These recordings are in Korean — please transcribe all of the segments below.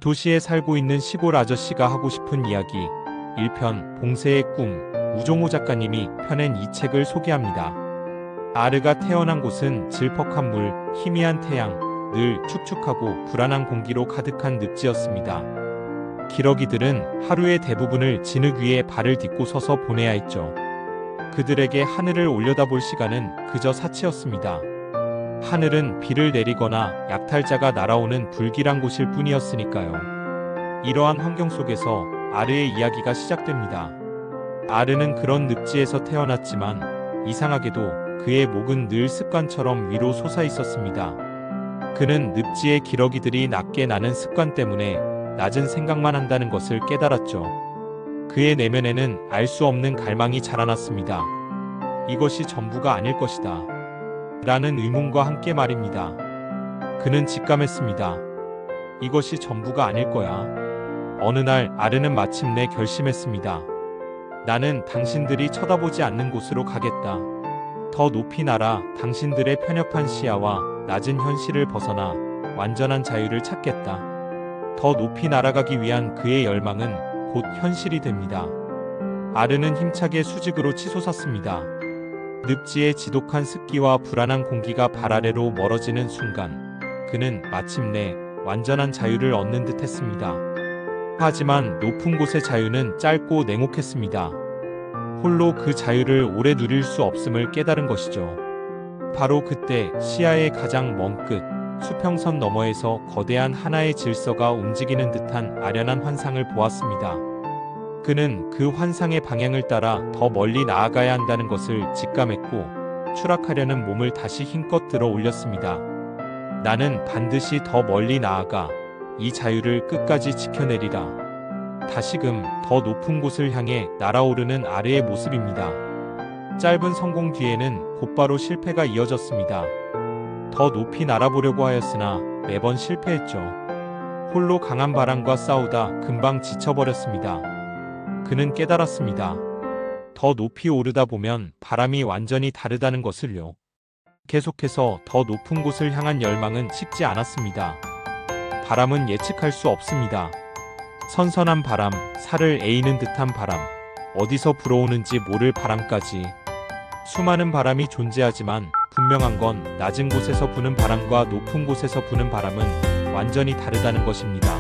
도시에 살고 있는 시골 아저씨가 하고 싶은 이야기 1편 봉쇄의 꿈. 우종호 작가님이 펴낸 이 책을 소개합니다. 아르가 태어난 곳은 질퍽한 물, 희미한 태양, 늘 축축하고 불안한 공기로 가득한 늪지였습니다. 기러기들은 하루의 대부분을 진흙 위에 발을 딛고 서서 보내야 했죠. 그들에게 하늘을 올려다볼 시간은 그저 사치였습니다. 하늘은 비를 내리거나 약탈자가 날아오는 불길한 곳일 뿐이었으니까요. 이러한 환경 속에서 아르의 이야기가 시작됩니다. 아르는 그런 늪지에서 태어났지만 이상하게도 그의 목은 늘 습관처럼 위로 솟아 있었습니다. 그는 늪지의 기러기들이 낮게 나는 습관 때문에 낮은 생각만 한다는 것을 깨달았죠. 그의 내면에는 알 수 없는 갈망이 자라났습니다. 이것이 전부가 아닐 것이다. 라는 의문과 함께 말입니다. 그는 직감했습니다. 이것이 전부가 아닐 거야. 어느 날 아르는 마침내 결심했습니다. 나는 당신들이 쳐다보지 않는 곳으로 가겠다. 더 높이 날아 당신들의 편협한 시야와 낮은 현실을 벗어나 완전한 자유를 찾겠다. 더 높이 날아가기 위한 그의 열망은 곧 현실이 됩니다. 아르는 힘차게 수직으로 치솟았습니다. 늪지의 지독한 습기와 불안한 공기가 발 아래로 멀어지는 순간 그는 마침내 완전한 자유를 얻는 듯 했습니다. 하지만 높은 곳의 자유는 짧고 냉혹했습니다. 홀로 그 자유를 오래 누릴 수 없음을 깨달은 것이죠. 바로 그때 시야의 가장 먼 끝, 수평선 너머에서 거대한 하나의 질서가 움직이는 듯한 아련한 환상을 보았습니다. 그는 그 환상의 방향을 따라 더 멀리 나아가야 한다는 것을 직감했고 추락하려는 몸을 다시 힘껏 들어 올렸습니다. 나는 반드시 더 멀리 나아가 이 자유를 끝까지 지켜내리라. 다시금 더 높은 곳을 향해 날아오르는 아르의 모습입니다. 짧은 성공 뒤에는 곧바로 실패가 이어졌습니다. 더 높이 날아보려고 하였으나 매번 실패했죠. 홀로 강한 바람과 싸우다 금방 지쳐버렸습니다. 그는 깨달았습니다. 더 높이 오르다 보면 바람이 완전히 다르다는 것을요. 계속해서 더 높은 곳을 향한 열망은 식지 않았습니다. 바람은 예측할 수 없습니다. 선선한 바람, 살을 에이는 듯한 바람, 어디서 불어오는지 모를 바람까지. 수많은 바람이 존재하지만 분명한 건 낮은 곳에서 부는 바람과 높은 곳에서 부는 바람은 완전히 다르다는 것입니다.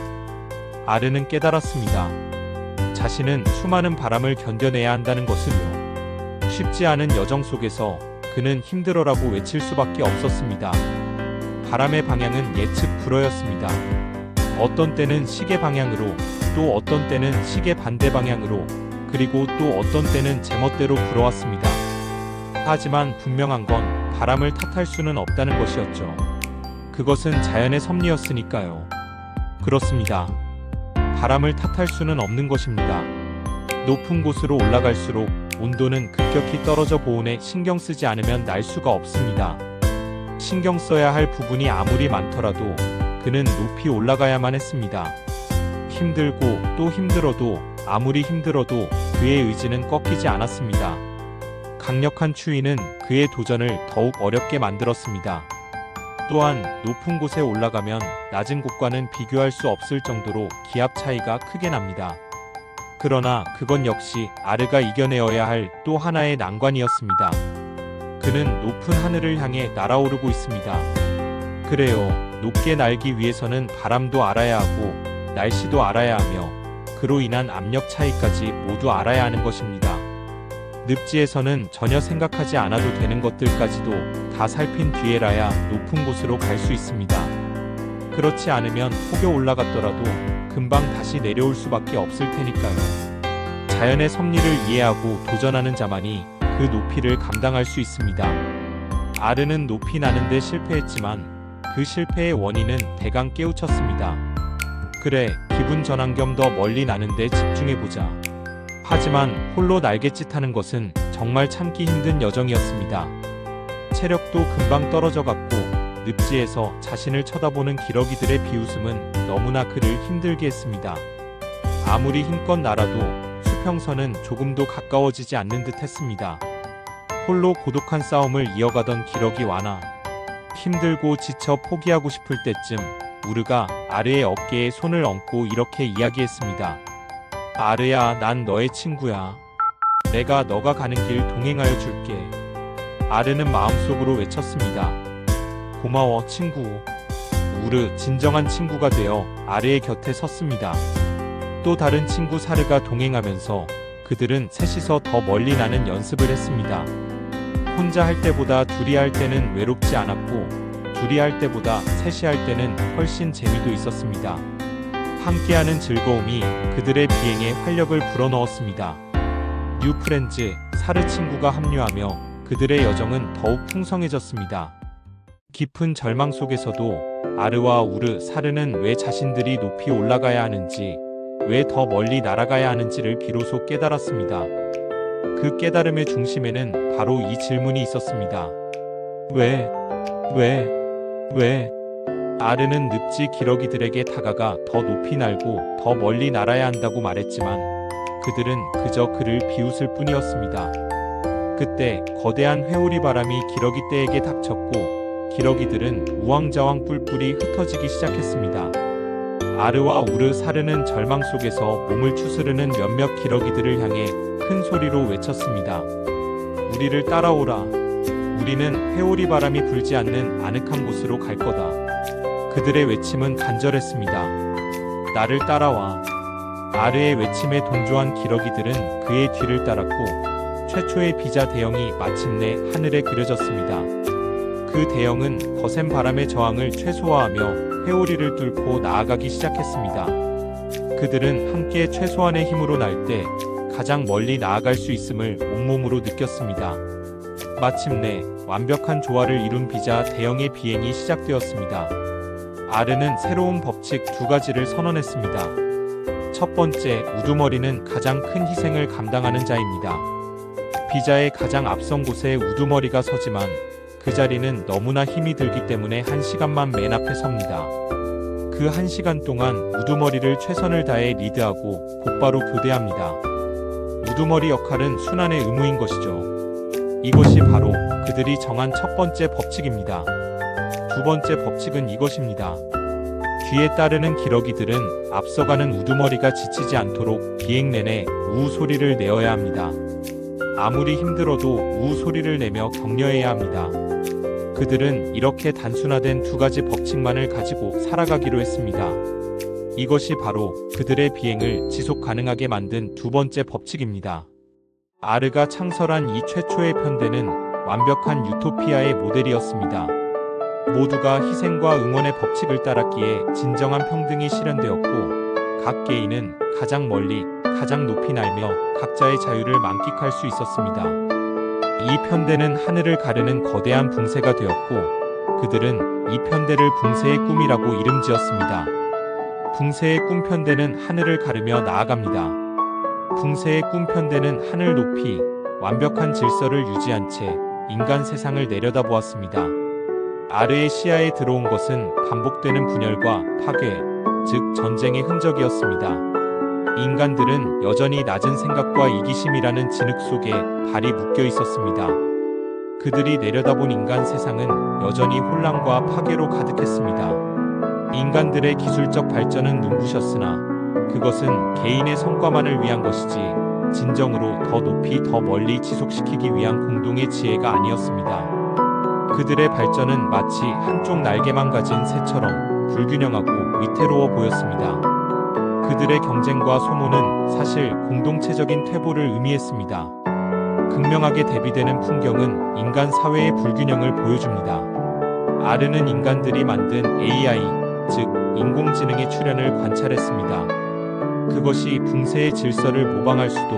아르는 깨달았습니다. 자신은 수많은 바람을 견뎌내야 한다는 것을요. 쉽지 않은 여정 속에서 그는 힘들어라고 외칠 수밖에 없었습니다. 바람의 방향은 예측 불허였습니다. 어떤 때는 시계 방향으로, 또 어떤 때는 시계 반대 방향으로, 그리고 또 어떤 때는 제멋대로 불어왔습니다. 하지만 분명한 건 바람을 탓할 수는 없다는 것이었죠. 그것은 자연의 섭리였으니까요. 그렇습니다. 바람을 탓할 수는 없는 것입니다. 높은 곳으로 올라갈수록 온도는 급격히 떨어져 보온에 신경 쓰지 않으면 날 수가 없습니다. 신경 써야 할 부분이 아무리 많더라도 그는 높이 올라가야만 했습니다. 힘들고 또 힘들어도 아무리 힘들어도 그의 의지는 꺾이지 않았습니다. 강력한 추위는 그의 도전을 더욱 어렵게 만들었습니다. 또한 높은 곳에 올라가면 낮은 곳과는 비교할 수 없을 정도로 기압 차이가 크게 납니다. 그러나 그건 역시 아르가 이겨내어야 할 또 하나의 난관이었습니다. 그는 높은 하늘을 향해 날아오르고 있습니다. 그래요. 높게 날기 위해서는 바람도 알아야 하고 날씨도 알아야 하며 그로 인한 압력 차이까지 모두 알아야 하는 것입니다. 늪지에서는 전혀 생각하지 않아도 되는 것들까지도 다 살핀 뒤에라야 높은 곳으로 갈 수 있습니다. 그렇지 않으면 혹여 올라갔더라도 금방 다시 내려올 수밖에 없을 테니까요. 자연의 섭리를 이해하고 도전하는 자만이 그 높이를 감당할 수 있습니다. 아르는 높이 나는데 실패했지만 그 실패의 원인은 대강 깨우쳤습니다. 그래, 기분 전환 겸 더 멀리 나는데 집중해보자. 하지만 홀로 날갯짓하는 것은 정말 참기 힘든 여정이었습니다. 체력도 금방 떨어져갔고 늪지에서 자신을 쳐다보는 기러기들의 비웃음은 너무나 그를 힘들게 했습니다. 아무리 힘껏 날아도 수평선은 조금도 가까워지지 않는 듯 했습니다. 홀로 고독한 싸움을 이어가던 기러기 완화. 힘들고 지쳐 포기하고 싶을 때쯤 우르가 아르의 어깨에 손을 얹고 이렇게 이야기했습니다. 아르야, 난 너의 친구야. 내가 너가 가는 길 동행하여 줄게. 아르는 마음속으로 외쳤습니다. 고마워, 친구. 우르, 진정한 친구가 되어 아르의 곁에 섰습니다. 또 다른 친구 사르가 동행하면서 그들은 셋이서 더 멀리 나는 연습을 했습니다. 혼자 할 때보다 둘이 할 때는 외롭지 않았고, 둘이 할 때보다 셋이 할 때는 훨씬 재미도 있었습니다. 함께하는 즐거움이 그들의 비행에 활력을 불어넣었습니다. 뉴프렌즈, 사르 친구가 합류하며 그들의 여정은 더욱 풍성해졌습니다. 깊은 절망 속에서도 아르와 우르, 사르는 왜 자신들이 높이 올라가야 하는지, 왜 더 멀리 날아가야 하는지를 비로소 깨달았습니다. 그 깨달음의 중심에는 바로 이 질문이 있었습니다. 왜? 아르는 늪지 기러기들에게 다가가 더 높이 날고 더 멀리 날아야 한다고 말했지만 그들은 그저 그를 비웃을 뿐이었습니다. 그때 거대한 회오리 바람이 기러기 떼에게 닥쳤고 기러기들은 우왕좌왕 뿔뿔이 흩어지기 시작했습니다. 아르와 우르, 사르는 절망 속에서 몸을 추스르는 몇몇 기러기들을 향해 큰 소리로 외쳤습니다. 우리를 따라오라. 우리는 회오리 바람이 불지 않는 아늑한 곳으로 갈 거다. 그들의 외침은 간절했습니다. 나를 따라와. 아르의 외침에 동조한 기러기들은 그의 뒤를 따랐고 최초의 비자 대형이 마침내 하늘에 그려졌습니다. 그 대형은 거센 바람의 저항을 최소화하며 회오리를 뚫고 나아가기 시작했습니다. 그들은 함께 최소한의 힘으로 날 때 가장 멀리 나아갈 수 있음을 온몸으로 느꼈습니다. 마침내 완벽한 조화를 이룬 비자 대형의 비행이 시작되었습니다. 아르는 새로운 법칙 두 가지를 선언했습니다. 첫 번째, 우두머리는 가장 큰 희생을 감당하는 자입니다. 비자의 가장 앞선 곳에 우두머리가 서지만 그 자리는 너무나 힘이 들기 때문에 1시간만 맨 앞에 섭니다. 그 1시간 동안 우두머리를 최선을 다해 리드하고 곧바로 교대합니다. 우두머리 역할은 순환의 의무인 것이죠. 이것이 바로 그들이 정한 첫 번째 법칙입니다. 두 번째 법칙은 이것입니다. 뒤에 따르는 기러기들은 앞서가는 우두머리가 지치지 않도록 비행 내내 우우 소리를 내어야 합니다. 아무리 힘들어도 우우 소리를 내며 격려해야 합니다. 그들은 이렇게 단순화된 두 가지 법칙만을 가지고 살아가기로 했습니다. 이것이 바로 그들의 비행을 지속 가능하게 만든 두 번째 법칙입니다. 아르가 창설한 이 최초의 편대는 완벽한 유토피아의 모델이었습니다. 모두가 희생과 응원의 법칙을 따랐기에 진정한 평등이 실현되었고 각 개인은 가장 멀리, 가장 높이 날며 각자의 자유를 만끽할 수 있었습니다. 이 편대는 하늘을 가르는 거대한 붕새가 되었고 그들은 이 편대를 붕새의 꿈이라고 이름 지었습니다. 붕새의 꿈 편대는 하늘을 가르며 나아갑니다. 붕새의 꿈 편대는 하늘 높이 완벽한 질서를 유지한 채 인간 세상을 내려다보았습니다. 아르의 시야에 들어온 것은 반복되는 분열과 파괴, 즉 전쟁의 흔적이었습니다. 인간들은 여전히 낮은 생각과 이기심이라는 진흙 속에 발이 묶여 있었습니다. 그들이 내려다본 인간 세상은 여전히 혼란과 파괴로 가득했습니다. 인간들의 기술적 발전은 눈부셨으나 그것은 개인의 성과만을 위한 것이지 진정으로 더 높이 더 멀리 지속시키기 위한 공동의 지혜가 아니었습니다. 그들의 발전은 마치 한쪽 날개만 가진 새처럼 불균형하고 위태로워 보였습니다. 그들의 경쟁과 소모는 사실 공동체적인 퇴보를 의미했습니다. 극명하게 대비되는 풍경은 인간 사회의 불균형을 보여줍니다. 아르는 인간들이 만든 AI, 즉 인공지능의 출현을 관찰했습니다. 그것이 붕새의 질서를 모방할 수도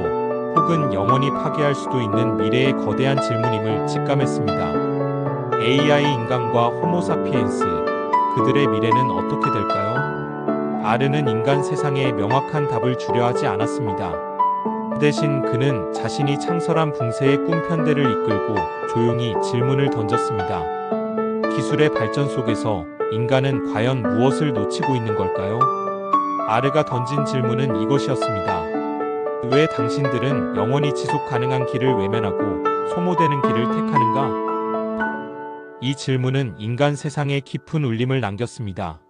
혹은 영원히 파괴할 수도 있는 미래의 거대한 질문임을 직감했습니다. AI 인간과 호모사피엔스, 그들의 미래는 어떻게 될까요? 아르는 인간 세상에 명확한 답을 주려 하지 않았습니다. 대신 그는 자신이 창설한 붕새의 꿈 편대를 이끌고 조용히 질문을 던졌습니다. 기술의 발전 속에서 인간은 과연 무엇을 놓치고 있는 걸까요? 아르가 던진 질문은 이것이었습니다. 왜 당신들은 영원히 지속 가능한 길을 외면하고 소모되는 길을 택하는가? 이 질문은 인간 세상에 깊은 울림을 남겼습니다.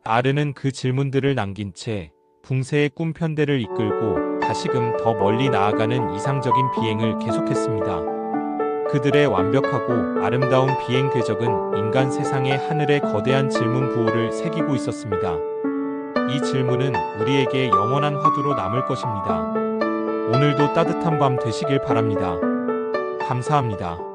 아르는 그 질문들을 남긴 채 붕세의 꿈 편대를 이끌고 다시금 더 멀리 나아가는 이상적인 비행을 계속했습니다. 그들의 완벽하고 아름다운 비행 궤적은 인간 세상의 하늘에 거대한 질문 부호를 새기고 있었습니다. 이 질문은 우리에게 영원한 화두로 남을 것입니다. 오늘도 따뜻한 밤 되시길 바랍니다. 감사합니다.